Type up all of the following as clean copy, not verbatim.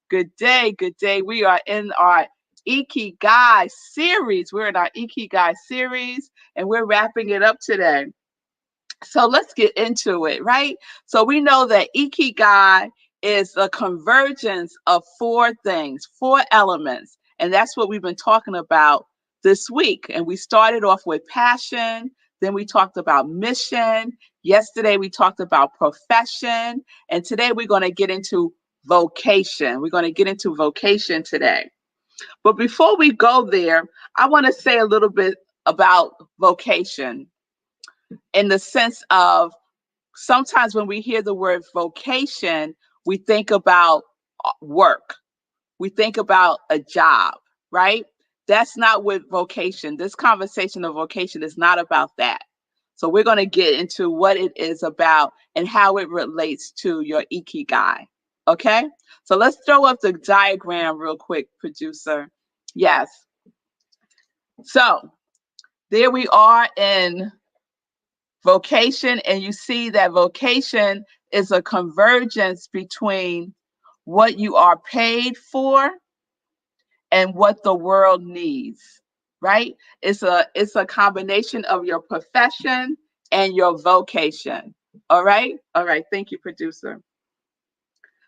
Good day. Good day. We are in our Ikigai series. We're in our Ikigai series and we're wrapping it up today. So let's get into it, right? So we know that Ikigai is a convergence of four things, four elements. And that's what we've been talking about this week. And we started off with passion. Then we talked about mission. Yesterday we talked about profession. And today we're going to get into vocation. We're going to get into vocation today. But before we go there, I want to say a little bit about vocation in the sense of sometimes when we hear the word vocation, we think about work. We think about a job, right? That's not what vocation, this conversation of vocation is not about that. So we're going to get into what it is about and how it relates to your Ikigai. Okay? So let's throw up the diagram real quick, producer. Yes. So there we are in vocation, and you see that vocation is a convergence between what you are paid for and what the world needs, right? It's a combination of your profession and your vocation. All right? All right. Thank you, producer.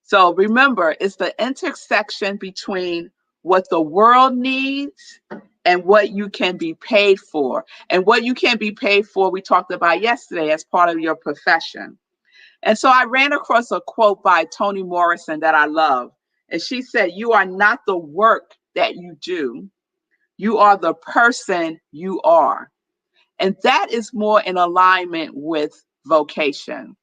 So remember, it's the intersection between what the world needs and what you can be paid for. And what you can be paid for, we talked about yesterday as part of your profession. And so I ran across a quote by Toni Morrison that I love. And she said, "You are not the work that you do. You are the person you are." And that is more in alignment with vocation.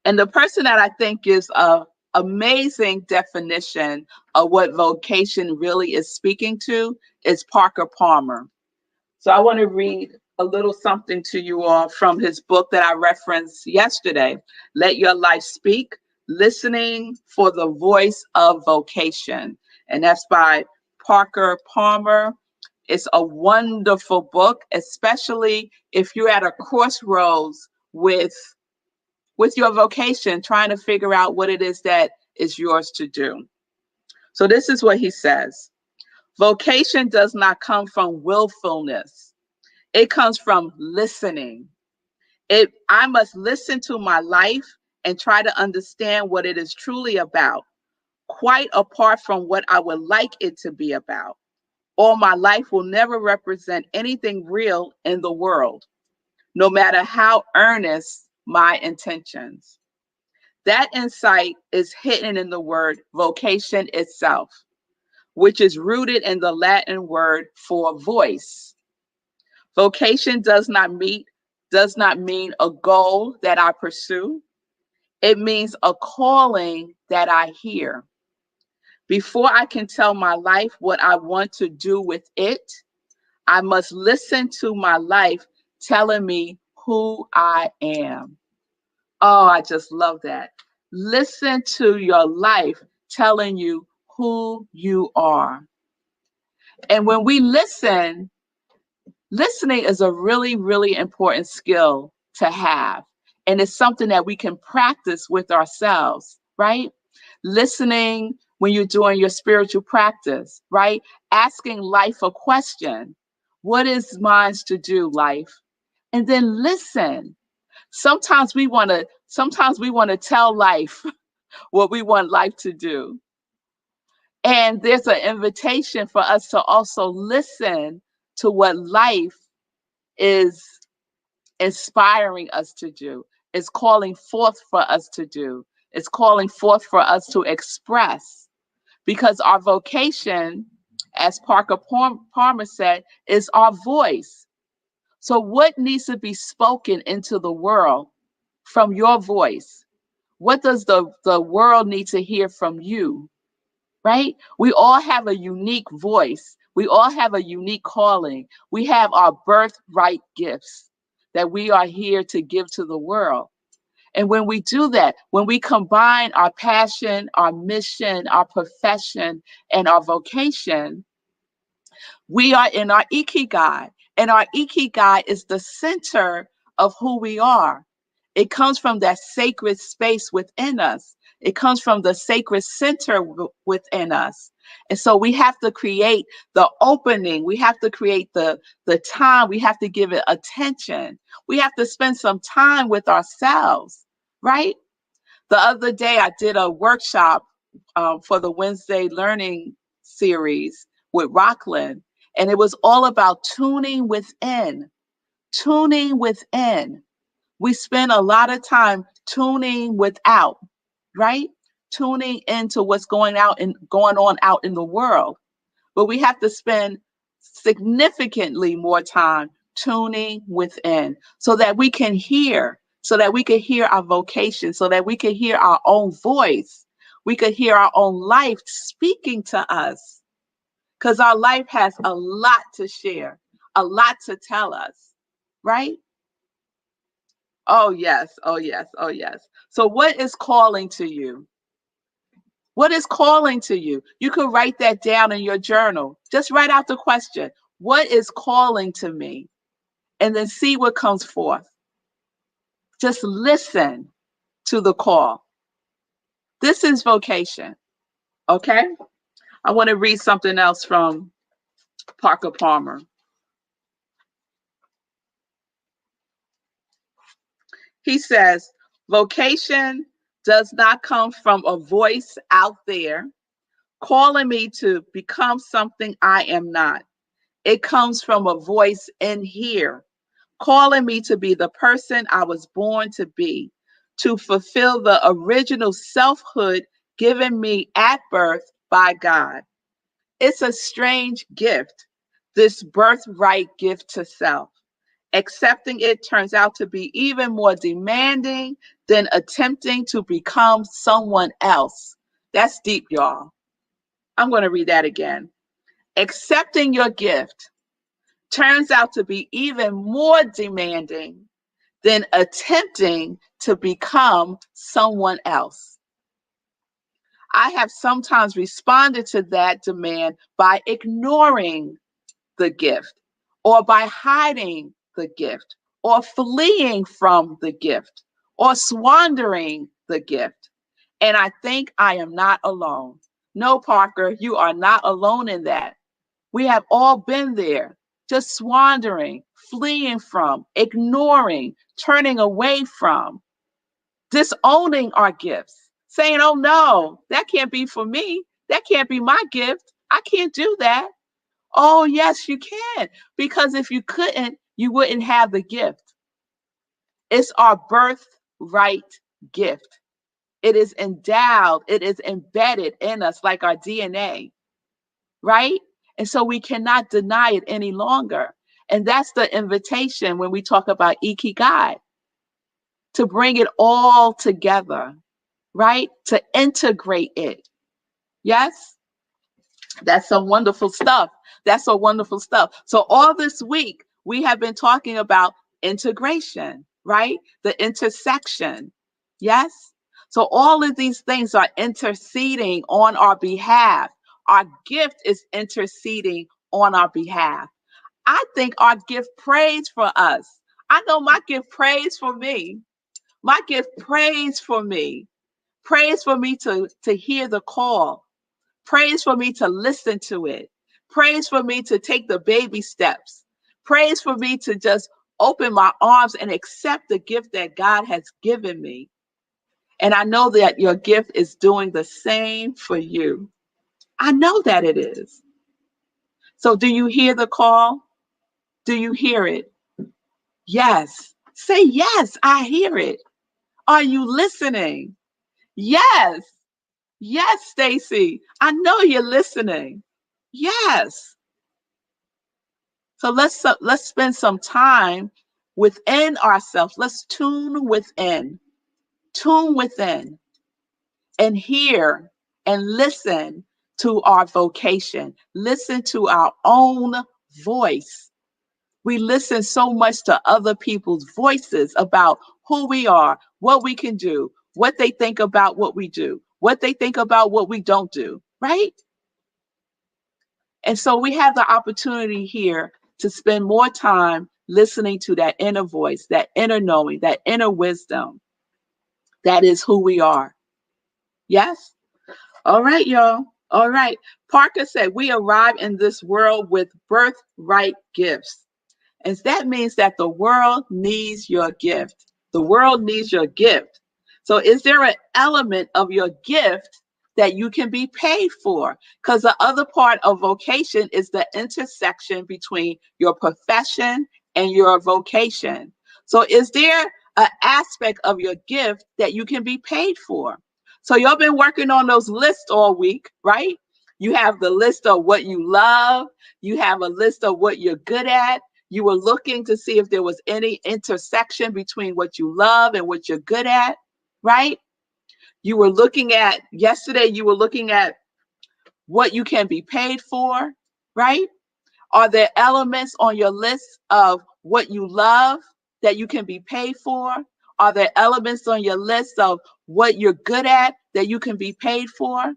And the person that I think gives a amazing definition of what vocation really is speaking to is Parker Palmer. So I want to read a little something to you all from his book that I referenced yesterday, Let Your Life Speak, Listening for the Voice of Vocation. And that's by Parker Palmer. It's a wonderful book, especially if you're at a crossroads with your vocation, trying to figure out what it is that is yours to do. So this is what he says. Vocation does not come from willfulness. It comes from listening. I must listen to my life and try to understand what it is truly about, quite apart from what I would like it to be about. Or my life will never represent anything real in the world, no matter how earnest my intentions. That insight is hidden in the word vocation itself, which is rooted in the Latin word for voice. Vocation does not mean a goal that I pursue. It means a calling that I hear. Before I can tell my life what I want to do with it, I must listen to my life telling me who I am. Oh, I just love that. Listen to your life telling you who you are. And when we listen, listening is a really, really important skill to have. And it's something that we can practice with ourselves, right? Listening when you're doing your spiritual practice, right? Asking life a question. What is mine to do, life? And then listen. Sometimes we want to tell life what we want life to do. And there's an invitation for us to also listen to what life is inspiring us to do. It's calling forth for us to do. It's calling forth for us to express. Because our vocation, as Parker Palmer said, is our voice. So what needs to be spoken into the world from your voice? What does the world need to hear from you? Right? We all have a unique voice. We all have a unique calling. We have our birthright gifts that we are here to give to the world. And when we do that, when we combine our passion, our mission, our profession, and our vocation, we are in our Ikigai. And our Ikigai is the center of who we are. It comes from that sacred space within us. It comes from the sacred center within us. And so we have to create the opening. We have to create the time. We have to give it attention. We have to spend some time with ourselves, right? The other day, I did a workshop for the Wednesday learning series with Rockland, and it was all about tuning within, tuning within. We spend a lot of time tuning without, right? Tuning into what's going on out in the world. But we have to spend significantly more time tuning within so that we can hear, so that we can hear our vocation, so that we can hear our own voice. We could hear our own life speaking to us, because our life has a lot to share, a lot to tell us, right? Oh, yes. Oh, yes. Oh, yes. So what is calling to you? What is calling to you? You could write that down in your journal. Just write out the question. What is calling to me? And then see what comes forth. Just listen to the call. This is vocation. Okay? I want to read something else from Parker Palmer. He says, vocation does not come from a voice out there calling me to become something I am not. It comes from a voice in here, calling me to be the person I was born to be, to fulfill the original selfhood given me at birth by God. It's a strange gift, this birthright gift to self. Accepting it turns out to be even more demanding than attempting to become someone else. That's deep, y'all. I'm going to read that again. Accepting your gift turns out to be even more demanding than attempting to become someone else. I have sometimes responded to that demand by ignoring the gift, or by hiding the gift, or fleeing from the gift, or squandering the gift. And I think I am not alone. No, Parker, you are not alone in that. We have all been there, just squandering, fleeing from, ignoring, turning away from, disowning our gifts, saying, oh no, that can't be for me. That can't be my gift. I can't do that. Oh, yes, you can. Because if you couldn't, you wouldn't have the gift. It's our birthright gift. It is endowed, it is embedded in us like our DNA, right? And so we cannot deny it any longer. And that's the invitation when we talk about Ikigai, to bring it all together, right? To integrate it. Yes? That's some wonderful stuff. That's so wonderful stuff. So all this week, we have been talking about integration, right? The intersection. Yes? So all of these things are interceding on our behalf. Our gift is interceding on our behalf. I think our gift prays for us. I know my gift prays for me. My gift prays for me. Prays for me to hear the call. Prays for me to listen to it. Prays for me to take the baby steps. Prays for me to just open my arms and accept the gift that God has given me. And I know that your gift is doing the same for you. I know that it is. So do you hear the call? Do you hear it? Yes. Say yes, I hear it. Are you listening? Yes. Yes, Stacy. I know you're listening. Yes. So let's spend some time within ourselves. Let's tune within and hear and listen to our vocation. Listen to our own voice. We listen so much to other people's voices about who we are, what we can do, what they think about what we do, what they think about what we don't do, right? And so we have the opportunity here to spend more time listening to that inner voice, that inner knowing, that inner wisdom. That is who we are. Yes? All right, y'all. All right. Parker said, we arrive in this world with birthright gifts. And that means that the world needs your gift. The world needs your gift. So is there an element of your gift that you can be paid for? Because the other part of vocation is the intersection between your profession and your vocation. So is there an aspect of your gift that you can be paid for? So you've been working on those lists all week, right? You have the list of what you love. You have a list of what you're good at. You were looking to see if there was any intersection between what you love and what you're good at, right? You were looking at, yesterday, you were looking at what you can be paid for, right? Are there elements on your list of what you love that you can be paid for? Are there elements on your list of what you're good at that you can be paid for,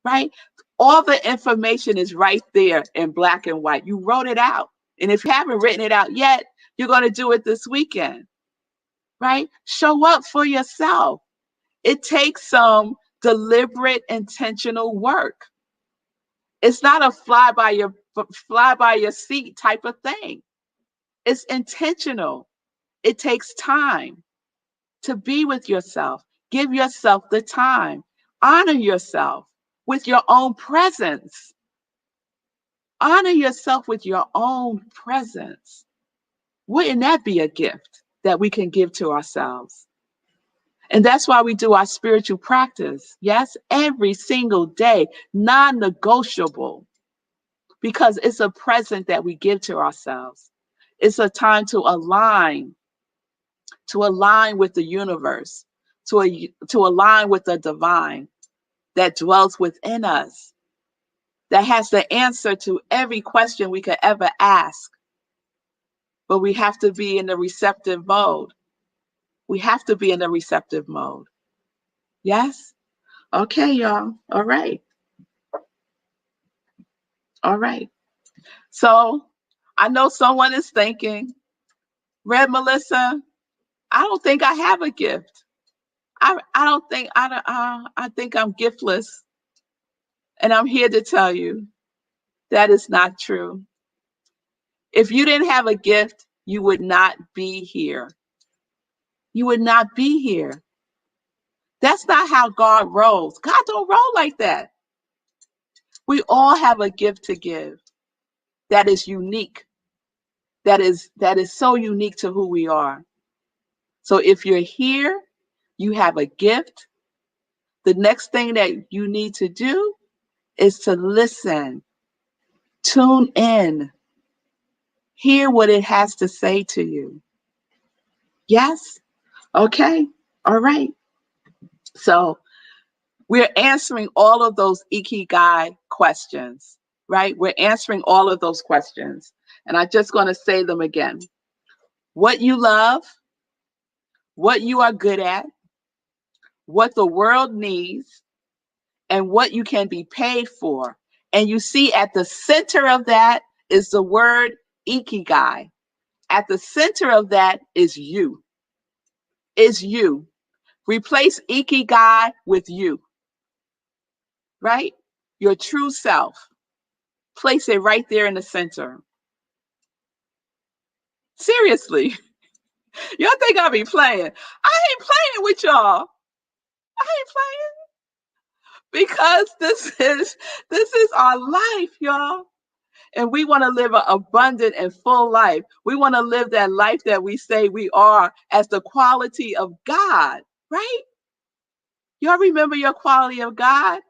right? All the information is right there in black and white. You wrote it out. And if you haven't written it out yet, you're going to do it this weekend, right? Show up for yourself. It takes some deliberate, intentional work. It's not a fly by your seat type of thing. It's intentional. It takes time to be with yourself. Give yourself the time. Honor yourself with your own presence. Honor yourself with your own presence. Wouldn't that be a gift that we can give to ourselves? And that's why we do our spiritual practice. Yes, every single day, non-negotiable, because it's a present that we give to ourselves. It's a time to align with the universe, to align with the divine that dwells within us, that has the answer to every question we could ever ask. But we have to be in the receptive mode. We have to be in the receptive mode. Yes? Okay, y'all. All right. All right. So I know someone is thinking, revmelissa, I don't think I have a gift. I think I'm giftless. And I'm here to tell you that is not true. If you didn't have a gift, you would not be here. You would not be here. That's not how God rolls. God don't roll like that. We all have a gift to give that is unique, that is so unique to who we are. So if you're here, you have a gift. The next thing that you need to do is to listen, tune in, hear what it has to say to you. Yes? Okay. All right. So we're answering all of those Ikigai questions, right? We're answering all of those questions. And I'm just going to say them again. What you love, what you are good at, what the world needs, and what you can be paid for. And you see at the center of that is the word Ikigai. At the center of that is you. Is you. Replace Ikigai with you, right? Your true self. Place it right there in the center. Seriously. Y'all think I'll be playing. I ain't playing with y'all. I ain't playing because this is our life, y'all. And we want to live an abundant and full life. We want to live that life that we say we are as the quality of God, right? Y'all remember your quality of God?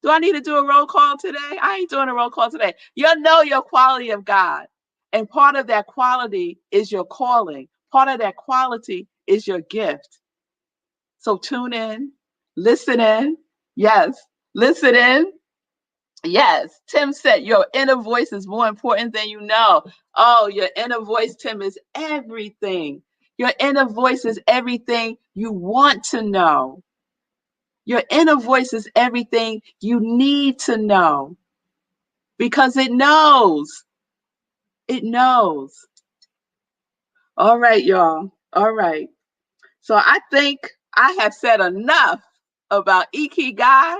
Do I need to do a roll call today? I ain't doing a roll call today. You know your quality of God. And part of that quality is your calling. Part of that quality is your gift. So tune in, listen in. Yes, listen in. Yes, Tim said your inner voice is more important than you know. Oh, your inner voice, Tim, is everything. Your inner voice is everything you want to know. Your inner voice is everything you need to know because it knows. It knows. All right, y'all. All right. So I think I have said enough. about Ikigai.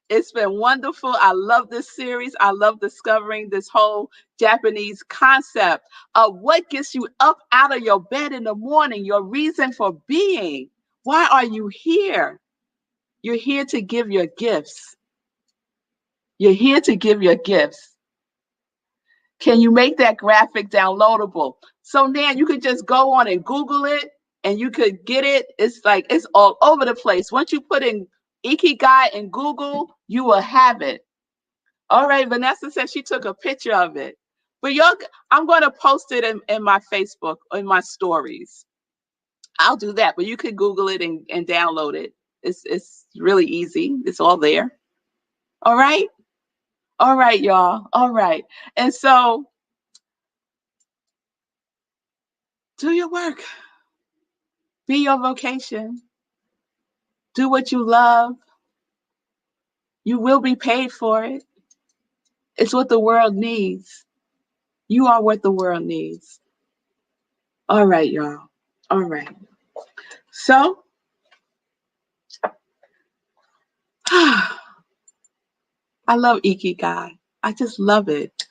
It's been wonderful. I love this series. I love discovering this whole Japanese concept of what gets you up out of your bed in the morning, your reason for being. Why are you here? You're here to give your gifts. You're here to give your gifts. Can you make that graphic downloadable? So now you could just go on and Google it and you could get it. It's like it's all over the place. Once you put in Ikigai in Google, you will have it. All right, Vanessa said she took a picture of it. But I'm going to post it in my Facebook, in my stories. I'll do that, but you could Google it and download it. It's really easy. It's all there. All right? All right, y'all. All right. And so do your work. Be your vocation. Do what you love. You will be paid for it. It's what the world needs. You are what the world needs. All right, y'all. All right. So, I love Ikigai. I just love it.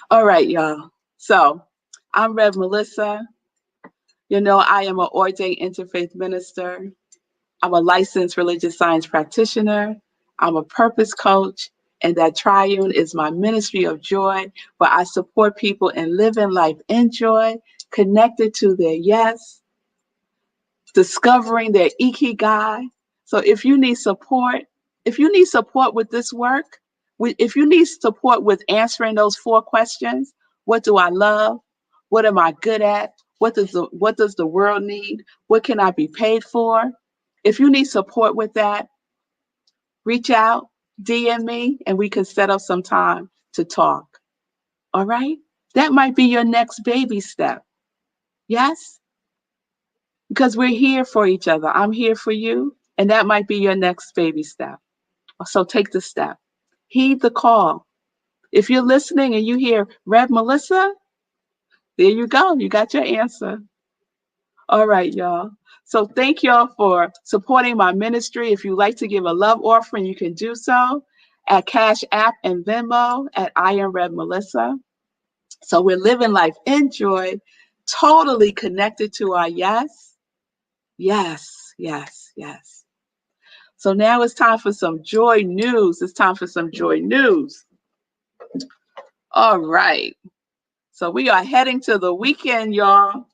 All right, y'all. So, I'm Rev Melissa. You know, I am an ordained interfaith minister. I'm a licensed religious science practitioner. I'm a purpose coach, and that triune is my ministry of joy, where I support people in living life in joy, connected to their yes, discovering their Ikigai. So if you need support with this work, if you need support with answering those 4 questions, what do I love? What am I good at? What does the world need? What can I be paid for? If you need support with that, reach out, DM me, and we can set up some time to talk. All right? That might be your next baby step. Yes? Because we're here for each other. I'm here for you, and that might be your next baby step. So take the step. Heed the call. If you're listening and you hear Rev Melissa, there you go. You got your answer. All right, y'all. So thank y'all for supporting my ministry. If you'd like to give a love offering, you can do so at Cash App and Venmo at I Am Rev Melissa. So we're living life in joy, totally connected to our yes. Yes, yes, yes. So now it's time for some joy news. It's time for some joy news. All right. So we are heading to the weekend, y'all.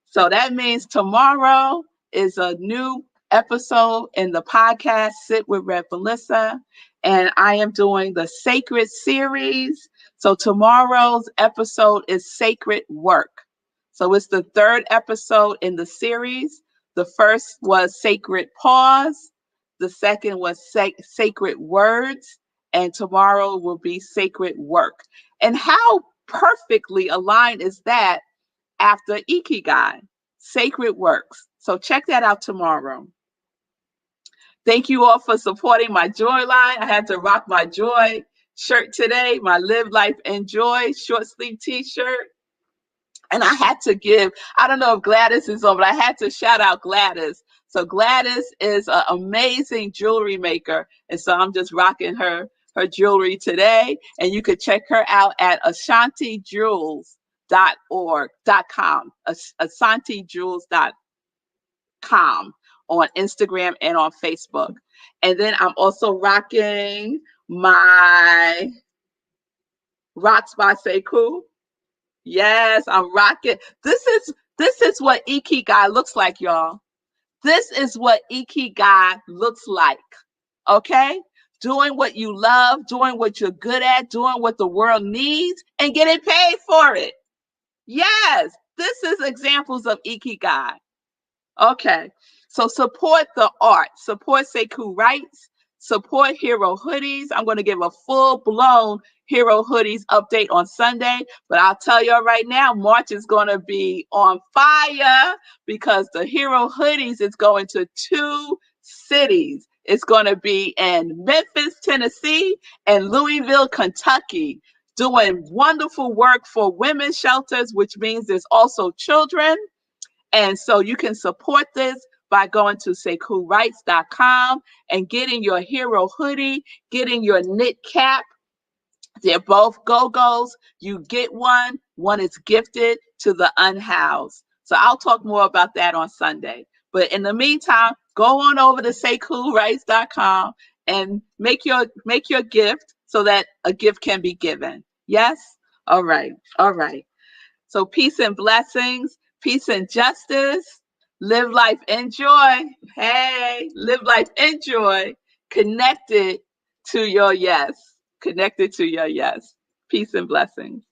So that means tomorrow is a new episode in the podcast, Sit with Rev Melissa. And I am doing the Sacred series. So tomorrow's episode is Sacred Work. So it's the 3rd episode in the series. The first was Sacred Pause. The second was Sacred Words. And tomorrow will be Sacred Work. And how perfectly aligned is that after Ikigai, Sacred Works. So check that out tomorrow. Thank you all for supporting my Joy line. I had to rock my Joy shirt today, my Live Life Enjoy short sleeve t-shirt. And I had to I don't know if Gladys is on, but I had to shout out Gladys. So Gladys is an amazing jewelry maker. And so I'm just rocking her jewelry today. And you could check her out at AshantiJewels.com, AshantiJewels.com on Instagram and on Facebook. And then I'm also rocking my Rocks by Sekou. Yes, I'm rocking. This is what Ikigai looks like, y'all. This is what Ikigai looks like. Okay? Doing what you love, doing what you're good at, doing what the world needs, and getting paid for it. Yes, this is examples of Ikigai. Okay, so support the art. Support Sekou Writes. Support Hero Hoodies. I'm going to give a full-blown Hero Hoodies update on Sunday, but I'll tell you right now, March is going to be on fire because the Hero Hoodies is going to 2 cities. It's going to be in Memphis, Tennessee, and Louisville, Kentucky, doing wonderful work for women's shelters, which means there's also children. And so you can support this by going to sekurights.com and getting your hero hoodie, getting your knit cap. They're both go-go's. You get one. One is gifted to the unhoused. So I'll talk more about that on Sunday. But in the meantime, go on over to saycoolrights.com and make your gift so that a gift can be given. Yes? All right. All right. So peace and blessings, peace and justice. Live life, enjoy. Hey, live life, enjoy. Connected to your yes. Connected to your yes. Peace and blessings.